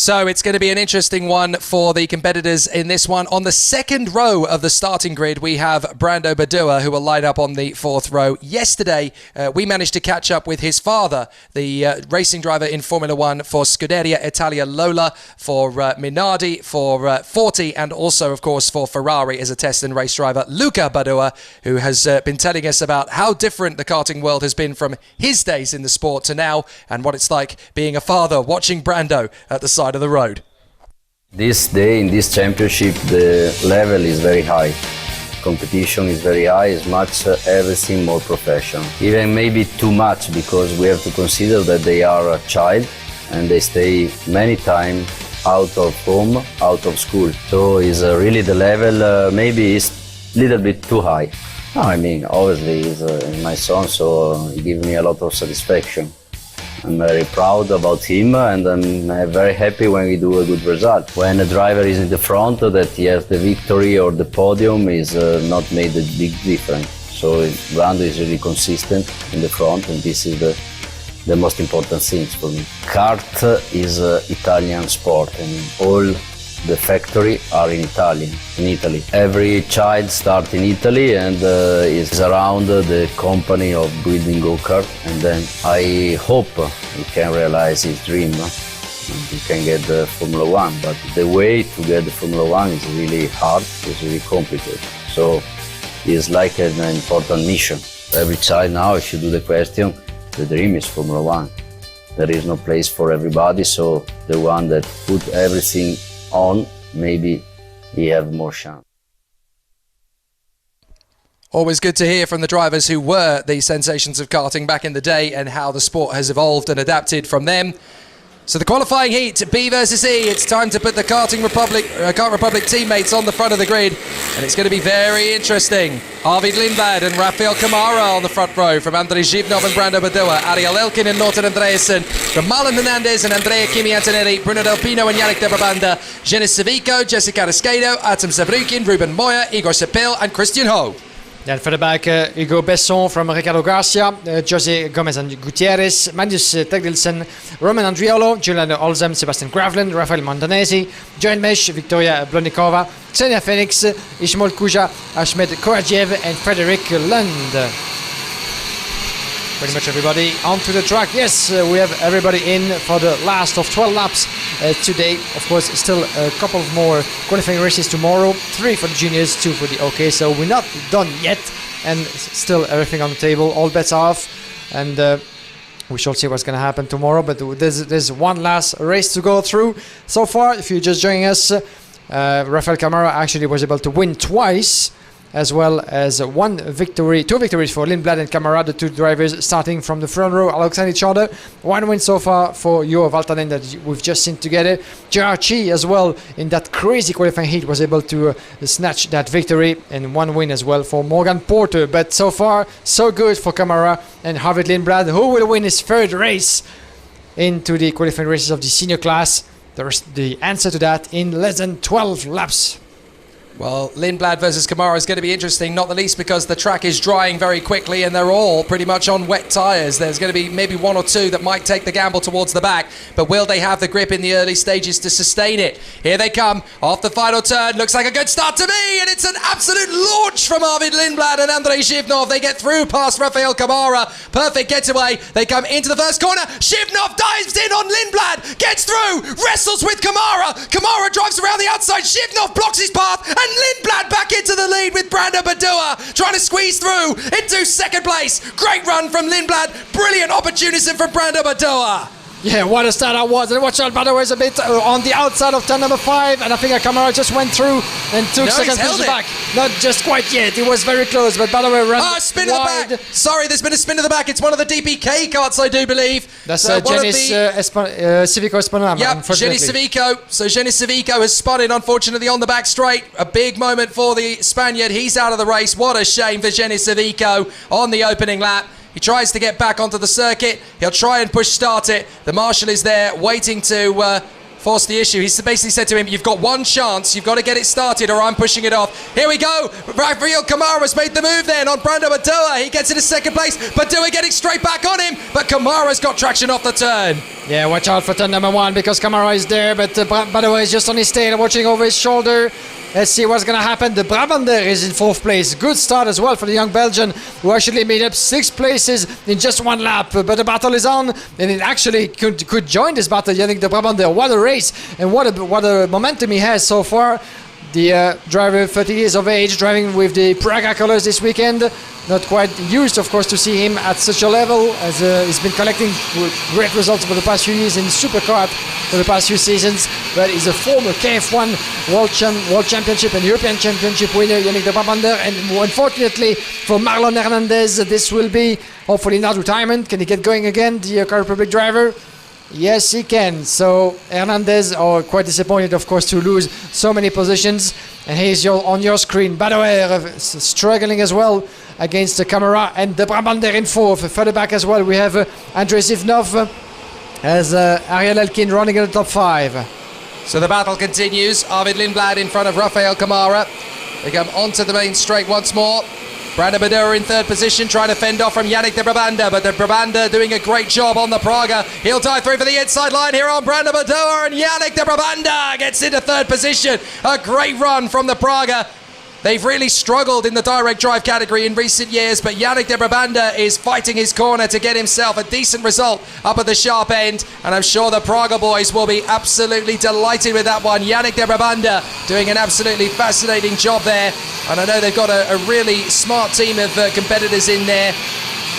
So it's going to be an interesting one for the competitors in this one. On the second row of the starting grid, we have Brando Badua, who will line up on the fourth row. Yesterday, we managed to catch up with his father, the racing driver in Formula One for Scuderia Italia Lola, for Minardi, for Forti, and also, of course, for Ferrari as a test and race driver. Luca Badua, who has been telling us about how different the karting world has been from his days in the sport to now, and what it's like being a father watching Brando at the side of the road. This day in this championship the level is very high, competition is very high, it's much everything more professional, even maybe too much, because we have to consider that they are a child and they stay many times out of home, out of school, so is really the level maybe is a little bit too high. No, I mean obviously he's my son, so he gives me a lot of satisfaction. I'm very proud about him and I'm very happy when we do a good result. When a driver is in the front, that he has the victory or the podium is not made a big difference. So Brando is really consistent in the front, and this is the most important thing for me. Kart is Italian sport and all the factory are in Italy. Every child starts in Italy and is around the company of building go-kart, and then I hope he can realize his dream. He can get the Formula One, but the way to get the Formula One is really hard, it's really complicated. So it's like an important mission. Every child now, if you do the question, the dream is Formula One. There is no place for everybody, so the one that put everything on, maybe he have more chance. Always good to hear from the drivers who were the sensations of karting back in the day and how the sport has evolved and adapted from them. So the qualifying heat, B versus E, it's time to put the Kart Republic teammates on the front of the grid, and it's going to be very interesting. Arvid Lindblad and Rafael Camara on the front row from Andrei Zhivnov and Brando Badua, Ariel Elkin and Norton Andreasen, from Marlon Hernandez and Andrea Kimi Antonelli, Bruno Del Pino and Yannick Debrabanda, Genis Savico, Jessica Rascado, Atom Savrukin, Ruben Moya, Igor Sepil and Christian Ho. Then for the back, Hugo Besson from Ricardo Garcia, Jose Gomez and Gutierrez, Magnus Tegdelsen, Roman Andriolo, Julian Olzem, Sebastian Gravland, Rafael Mondanesi, Joan Mesh, Victoria Blonikova, Xenia Phoenix, Ishmael Kuja, Ahmed Korajiev and Frederic Lund. Pretty much everybody onto the track. Yes, we have everybody in for the last of 12 laps today. Of course, still a couple of more qualifying races tomorrow. 3 for the juniors, 2 for the OK. So we're not done yet, and still everything on the table. All bets are off, and we shall see what's going to happen tomorrow. But there's one last race to go through. So far, if you're just joining us, Rafael Camara actually was able to win twice, as well as two victories for Lindblad and Camara, the two drivers starting from the front row alongside each other. One win so far for Juho Valtanen that we've just seen together. Gerard Chi as well in that crazy qualifying heat was able to snatch that victory, and one win as well for Morgan Porter. But so far so good for Camara and Arvid Lindblad, who will win his third race into the qualifying races of the senior class. There's the answer to that in less than 12 laps. Well, Lindblad versus Camara is going to be interesting, not the least because the track is drying very quickly and they're all pretty much on wet tyres. There's going to be maybe one or two that might take the gamble towards the back, but will they have the grip in the early stages to sustain it? Here they come off the final turn. Looks like a good start to me, and it's an absolute launch from Arvid Lindblad and Andrei Zhivnov. They get through past Rafael Camara. Perfect getaway. They come into the first corner. Zhivnov dives in on Lindblad, gets through, wrestles with Camara. Camara drives around the outside. Zhivnov blocks his path, and Lindblad back into the lead with Brando Badua trying to squeeze through into second place. Great run from Lindblad. Brilliant opportunism from Brando Badua. Yeah, what a start that was. And watch out, Badua is a bit on the outside of turn number 5, and I think Camara just went through and took second position back. Not just quite yet. It was very close, but Badua ran spin to the back. Sorry, there's been a spin to the back. It's one of the DPK karts, I do believe. That's Genis Civico Espanama. Yep, Genis Civico. So Genis Civico has spun in, unfortunately, on the back straight. A big moment for the Spaniard. He's out of the race. What a shame for Genis Civico on the opening lap. He tries to get back onto the circuit. He'll try and push start it. The marshal is there waiting to forced the issue. He's basically said to him, you've got one chance, you've got to get it started or I'm pushing it off. Here we go. Rafael Kamara's made the move then on Brando Badoa. He gets into second place. Badoa getting straight back on him, but Kamara's got traction off the turn. Yeah, watch out for turn number 1 because Kamara is there, but Badoa is just on his tail, watching over his shoulder. Let's see what's going to happen. The Brabander is in 4th place. Good start as well for the young Belgian, who actually made up 6 places in just 1 lap. But the battle is on, and it actually could join this battle. Yannick the Brabander. What a race, and what a momentum he has so far. The driver, 30 years of age, driving with the Praga colors this weekend. Not quite used, of course, to see him at such a level, as he's been collecting great results over the past few years in Superkart for the past few seasons. But he's a former KF1 World Championship and European Championship winner, Yannick de Brabander. And unfortunately for Marlon Hernandez, this will be hopefully not retirement. Can he get going again, the Czech Republic driver? Yes, he can. So Hernandez are quite disappointed, of course, to lose so many positions. And he's on your screen. Badoer struggling as well against the camera, and the Brabander in 4th. Further back as well, we have Andrei Zivnov as Ariel Elkin running in the top 5. So the battle continues. Arvid Lindblad in front of Rafael Kamara. They come onto the main straight once more. Brando Badoa in 3rd position, trying to fend off from Yannick de Brabander, but de Brabander doing a great job on the Praga. He'll dive through for the inside line here on Brando Badoa, and Yannick de Brabander gets into 3rd position. A great run from the Praga. They've really struggled in the direct drive category in recent years, but Yannick de Brabander is fighting his corner to get himself a decent result up at the sharp end, and I'm sure the Praga boys will be absolutely delighted with that one. Yannick de Brabander doing an absolutely fascinating job there, and I know they've got a really smart team of competitors in there,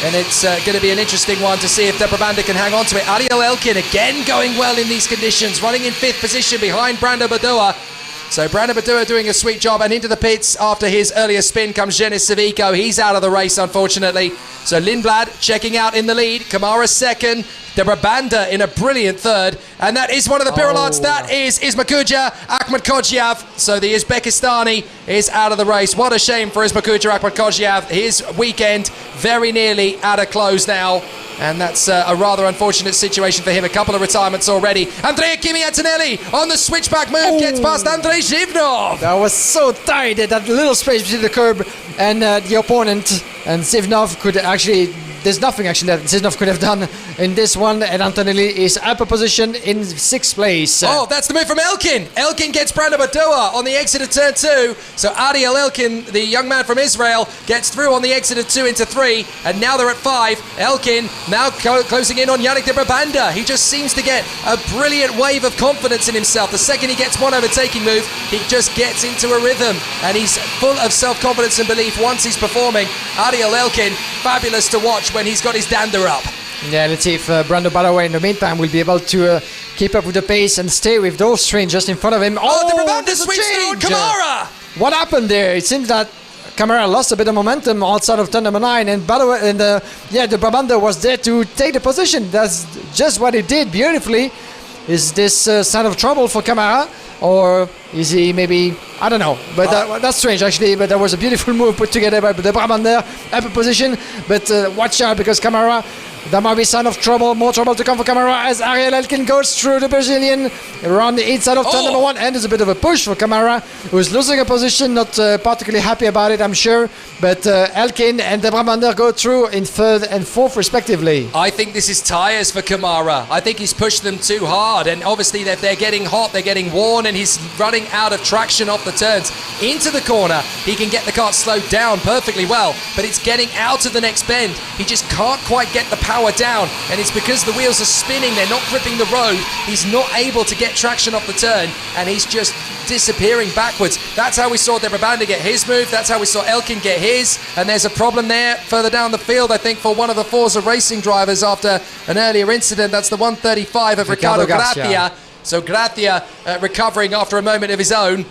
and it's going to be an interesting one to see if de Brabander can hang on to it. Ariel Elkin again going well in these conditions, running in 5th position behind Brando Badoa. So Brando Badoa doing a sweet job, and into the pits after his earlier spin comes Jenis Savico. He's out of the race, unfortunately. So Lindblad checking out in the lead. Kamara 2nd. De Brabander in a brilliant 3rd. And that is one of the Pirelats. That is Ismakuja Akhmatkodjiav. So the Uzbekistani is out of the race. What a shame for Ismakuja Akhmatkodjiav. His weekend very nearly at a close now. And that's a rather unfortunate situation for him. A couple of retirements already. Andrea Kimi Antonelli on the switchback move. Gets past Andrei Zivnov. That was so tight, that little space between the curb and the opponent. And Zivnov could actually... There's nothing actually that Zivnov could have done in this one, and Antonelli is up a position in 6th place. Oh, that's the move from Elkin. Elkin gets Brando Badoa on the exit of turn 2. So Ariel Elkin, the young man from Israel, gets through on the exit of 2 into 3, and now they're at 5. Elkin now closing in on Yannick de Brabander. He just seems to get a brilliant wave of confidence in himself. The second he gets one overtaking move, he just gets into a rhythm, and he's full of self-confidence and belief once he's performing. Ariel Elkin, fabulous to watch when he's got his dander up. Yeah, let's see if Brando Badoa in the meantime will be able to keep up with the pace and stay with those trains just in front of him. Oh, de Brabander switched on Kamara! What happened there? It seems that Kamara lost a bit of momentum outside of turn number 9, and Badoa and de Brabander was there to take the position. That's just what he did beautifully. Is this sign of trouble for Kamara? Or is he maybe, I don't know, but that's strange actually, but that was a beautiful move put together by the Brabander, up a position, but watch out because Kamara, there might be sign of trouble, more trouble to come for Kamara as Ariel Elkin goes through the Brazilian around the inside of turn number 1, and there's a bit of a push for Kamara, who's losing a position, not particularly happy about it, I'm sure, but Elkin and de Brabander go through in 3rd and 4th respectively. I think this is tyres for Kamara. I think he's pushed them too hard, and obviously they're getting hot, they're getting worn, and he's running out of traction off the turns. Into the corner, he can get the car slowed down perfectly well, but it's getting out of the next bend. He just can't quite get the power down, and it's because the wheels are spinning, they're not gripping the road. He's not able to get traction off the turn, and he's just disappearing backwards. That's how we saw de Brabander get his move, that's how we saw Elkin get his, and there's a problem there further down the field, I think, for one of the Forza Racing drivers after an earlier incident. That's the 135 of Ricardo Gracia. So Gracia recovering after a moment of his own.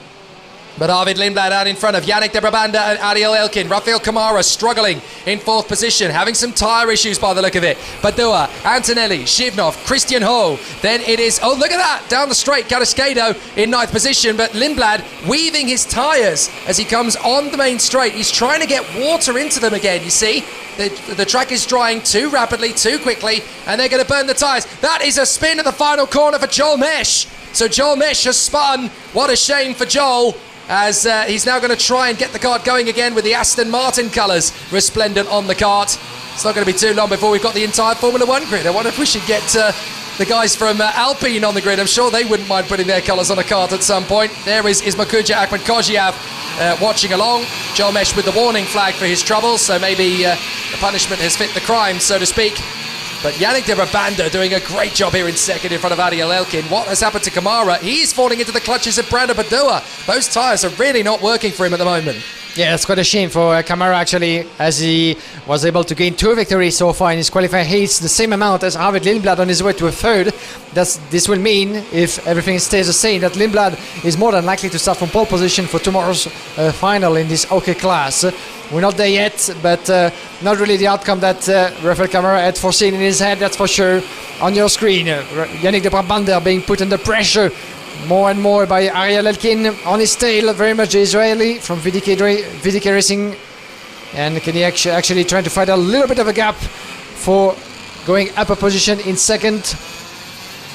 But Arvid Lindblad out in front of Yannick de Brabander and Ariel Elkin. Rafael Kamara struggling in 4th position, having some tyre issues by the look of it. Badoa, Antonelli, Zivnov, Christian Ho. Then it is, oh look at that, down the straight, Carrasquedo in 9th position. But Lindblad weaving his tyres as he comes on the main straight. He's trying to get water into them again, you see. The track is drying too rapidly, too quickly, and they're going to burn the tyres. That is a spin at the final corner for Joel Mesh. So Joel Mesh has spun. What a shame for Joel, as he's now going to try and get the kart going again with the Aston Martin colours resplendent on the kart. It's not going to be too long before we've got the entire Formula 1 grid. I wonder if we should get the guys from Alpine on the grid. I'm sure they wouldn't mind putting their colours on a kart at some point. There is Ismakuja Ahmed Kojiav watching along. Joel Mesh with the warning flag for his troubles, so maybe the punishment has fit the crime, so to speak. But Yannick de Brabanda doing a great job here in second in front of Ariel Elkin. What has happened to Kamara? He's falling into the clutches of Brando Badua. Those tyres are really not working for him at the moment. Yeah, it's quite a shame for Kamara actually, as he was able to gain 2 victories so far in his qualifying heats, the same amount as Arvid Lindblad on his way to a third. This will mean, if everything stays the same, that Lindblad is more than likely to start from pole position for tomorrow's final in this OK class. We're not there yet, but not really the outcome that Rafael Kamara had foreseen in his head, that's for sure. On your screen, Yannick de Brabanda being put under pressure more and more by Ariel Elkin on his tail, very much the Israeli from VDK Racing. And can he actually trying to find a little bit of a gap for going up a position in second.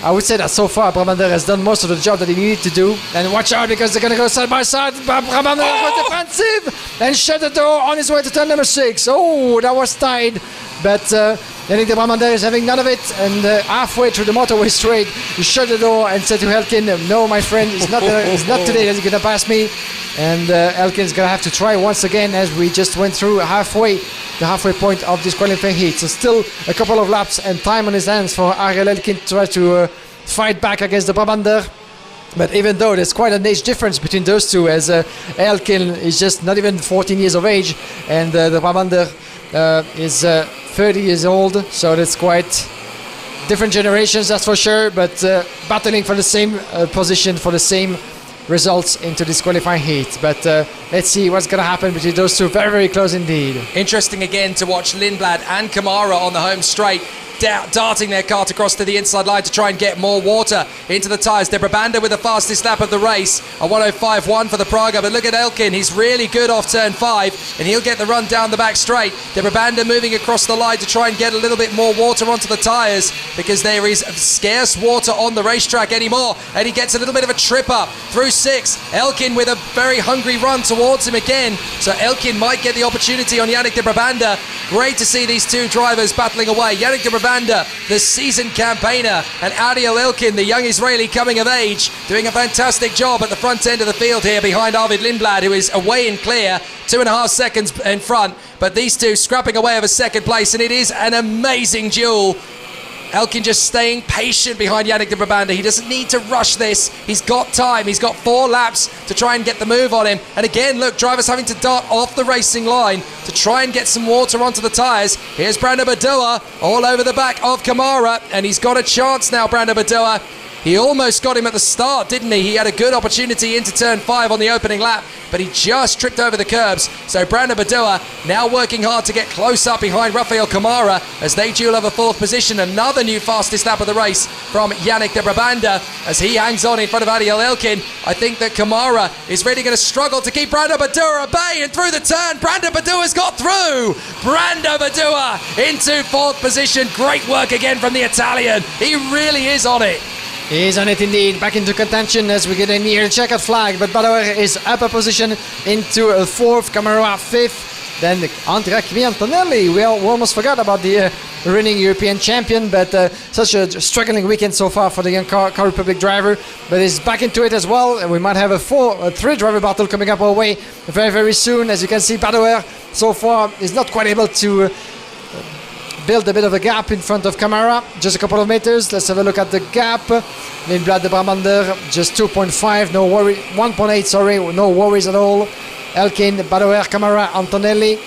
I would say that so far Brabanda has done most of the job that he needed to do. And watch out, because they're going to go side by side. Brabanda was defensive and shut the door on his way to turn number 6. Oh, that was tied. But Yannick de Brabanda is having none of it, and halfway through the motorway straight, he shut the door and said to Elkin, "No, my friend, it's not today that you're going to pass me." And Elkin's going to have to try once again, as we just went through the halfway point of this qualifying heat. So still a couple of laps and time on his hands for Ariel Elkin to try to fight back against the Brabander. But even though there's quite an age difference between those two, as Elkin is just not even 14 years of age, and the Brabander is 30 years old, so that's quite different generations, that's for sure, but battling for the same position, for the same results into this qualifying heat. But let's see what's going to happen between those two. Very, very close indeed. Interesting again to watch Lindblad and Kamara on the home straight, darting their kart across to the inside line to try and get more water into the tyres. De Brabanda with the fastest lap of the race, a 1:05.1 for the Praga. But look at Elkin, he's really good off turn 5, and he'll get the run down the back straight. De Brabanda moving across the line to try and get a little bit more water onto the tyres, because there is scarce water on the racetrack anymore. And he gets a little bit of a trip up through 6. Elkin with a very hungry run towards him again, so Elkin might get the opportunity on Yannick de Brabanda. Great to see these two drivers battling away. Yannick de Brabanda, the seasoned campaigner, and Ariel Elkin, the young Israeli coming of age, doing a fantastic job at the front end of the field here behind Arvid Lindblad, who is away and clear, 2.5 seconds in front. But these two scrapping away over second place, and it is an amazing duel. Elkin just staying patient behind Yannick de Brabanda. He doesn't need to rush this. He's got time. He's got 4 laps to try and get the move on him. And again, look, drivers having to dart off the racing line to try and get some water onto the tyres. Here's Brando Badua all over the back of Kamara, and he's got a chance now, Brando Badua. He almost got him at the start, didn't he? He had a good opportunity into turn 5 on the opening lap, but he just tripped over the curbs. So Brando Badua now working hard to get close up behind Rafael Kamara as they duel over 4th position. Another new fastest lap of the race from Yannick de Brabanda as he hangs on in front of Ariel Elkin. I think that Kamara is really going to struggle to keep Brando Badua at bay, and through the turn, Brando Badua's got through. Brando Badua into 4th position. Great work again from the Italian. He really is on it. He's on it indeed, back into contention as we get near the checkered flag, but Bauer is up a position into 4th, Kamara 5th, then Andrea Antonelli. We almost forgot about the reigning European champion, but such a struggling weekend so far for the young Car Republic driver, but he's back into it as well, and we might have a 3 driver battle coming up our way very, very soon. As you can see, Bauer so far is not quite able to build a bit of a gap in front of Kamara, just a couple of meters. Let's have a look at the gap. Lindblad de Brabander, just 2.5, no worry, 1.8, sorry, no worries at all. Elkin, Bauer, Kamara, Antonelli.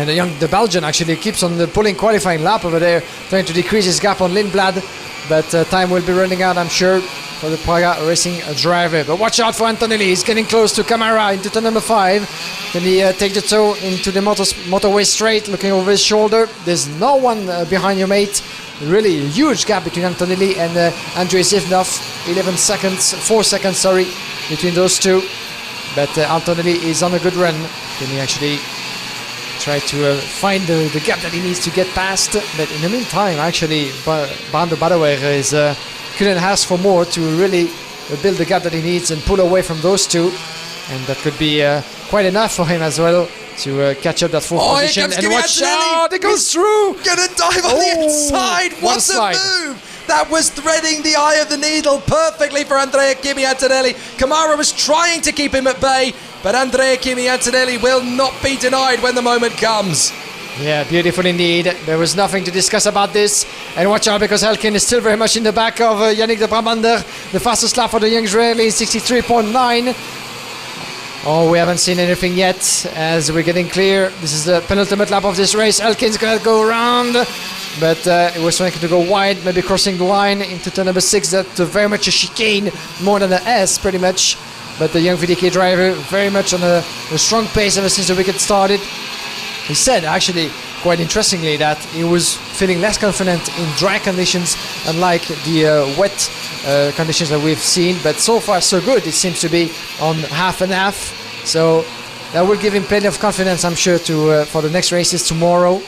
And the Belgian actually keeps on pulling qualifying lap over there, trying to decrease his gap on Lindblad. But time will be running out, I'm sure, for the Praga Racing driver. But watch out for Antonelli. He's getting close to Kamara into turn number 5. Can he take the toe into the motorway straight, looking over his shoulder? There's no one behind your mate. Really a huge gap between Antonelli and Andrei Zivnov. 4 seconds, sorry, between those two. But Antonelli is on a good run. Can he actually try to find the gap that he needs to get past? But in the meantime, actually, Brando Bauer is couldn't ask for more to really build the gap that he needs and pull away from those two. And that could be quite enough for him as well to catch up that fourth position. And watch out, it goes through! Gonna dive on the inside. What a move! That was threading the eye of the needle perfectly for Andrea Kimi Antonelli. Kamara was trying to keep him at bay, but Andrea Kimi Antonelli will not be denied when the moment comes. Yeah, beautiful indeed. There was nothing to discuss about this. And watch out, because Elkin is still very much in the back of Yannick de Brabander. The fastest lap for the young Israeli is 63.9. Oh, we haven't seen anything yet as we're getting clear. This is the penultimate lap of this race. Elkin's going to go around, but it was trying to go wide, maybe crossing the line into turn number 6. That's very much a chicane, more than an S, pretty much. But the young VDK driver very much on a strong pace ever since the weekend started. He said, actually, quite interestingly, that he was feeling less confident in dry conditions, unlike the wet conditions that we've seen. But so far, so good. It seems to be on half and half. So that will give him plenty of confidence, I'm sure, to for the next races tomorrow.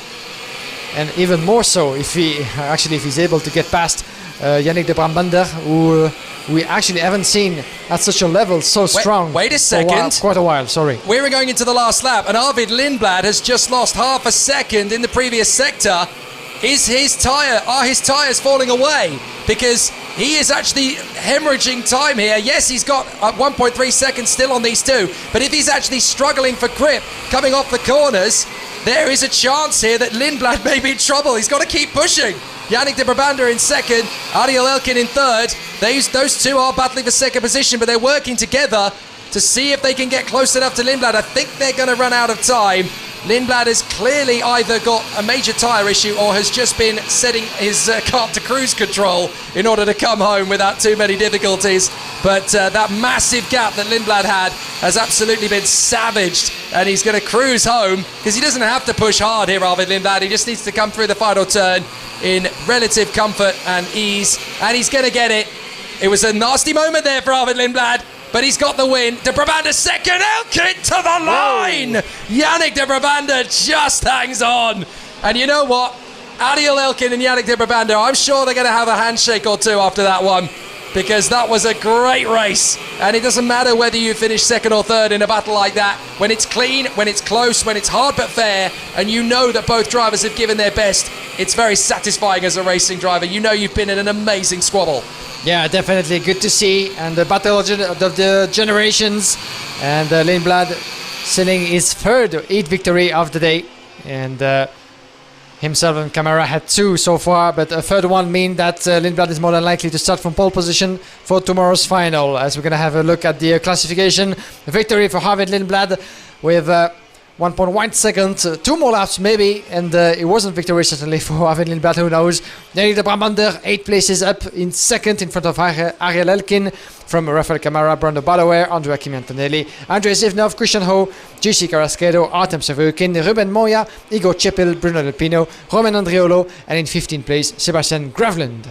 And even more so if he's able to get past Yannick de Brabander, who we actually haven't seen at such a level so strong. Wait a second. Quite a while, sorry. We're going into the last lap, and Arvid Lindblad has just lost half a second in the previous sector. Are his tyres falling away? Because he is actually hemorrhaging time here. Yes, he's got 1.3 seconds still on these two, but if he's actually struggling for grip coming off the corners, there is a chance here that Lindblad may be in trouble. He's got to keep pushing. Yannick de Brabander in second, Ariel Elkin in third. Those two are battling for second position, but they're working together to see if they can get close enough to Lindblad. I think they're going to run out of time. Lindblad has clearly either got a major tyre issue or has just been setting his kart to cruise control in order to come home without too many difficulties. But that massive gap that Lindblad had has absolutely been savaged, and he's going to cruise home because he doesn't have to push hard here, Arvid Lindblad. He just needs to come through the final turn in relative comfort and ease, and he's going to get it. It was a nasty moment there for Arvid Lindblad, but he's got the win. De Brabander second, Elkin to the line! Yannick de Brabander just hangs on. And you know what? Ariel Elkin and Yannick de Brabander, I'm sure they're going to have a handshake or two after that one, because that was a great race. And it doesn't matter whether you finish second or third in a battle like that. When it's clean, when it's close, when it's hard but fair, and you know that both drivers have given their best, it's very satisfying as a racing driver. You know you've been in an amazing squabble. Yeah, definitely good to see. And the battle of the generations. And Lindblad selling his third heat victory of the day. And himself and Kamara had 2 so far, but a third one means that Lindblad is more than likely to start from pole position for tomorrow's final. As we're going to have a look at the classification. Victory for Arvid Lindblad with 1.1 seconds, 2 more laps maybe, and it wasn't victory certainly for Arvid Lindblad, who knows. Yannick de Brabander 8 places up in second in front of Ariel Elkin, from Rafael Kamara, Brando Ballaware, Andrea Kimi Antonelli, Andrei Zivnov, Christian Ho, JC Carrasquedo, Artem Severkin, Ruben Moya, Igor Cepil, Bruno Delpino, Roman Andriolo, and in 15th place Sebastian Gravland.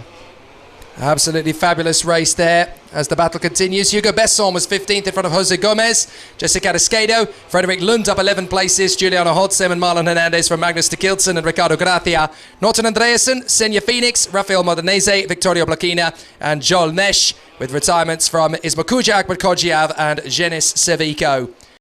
Absolutely fabulous race there as the battle continues. Hugo Besson was 15th in front of Jose Gomez, Jessica Carrasquedo, Frederick Lund up 11 places, Giuliano Hodson and Marlon Hernandez from Magnus de Kilson and Ricardo Gracia, Norton Andreasen, Senja Phoenix, Rafael Modenese, Victorio Blakina and Joel Nesh, with retirements from Ismo Kujak, Kodjiav and Jenis Sevico.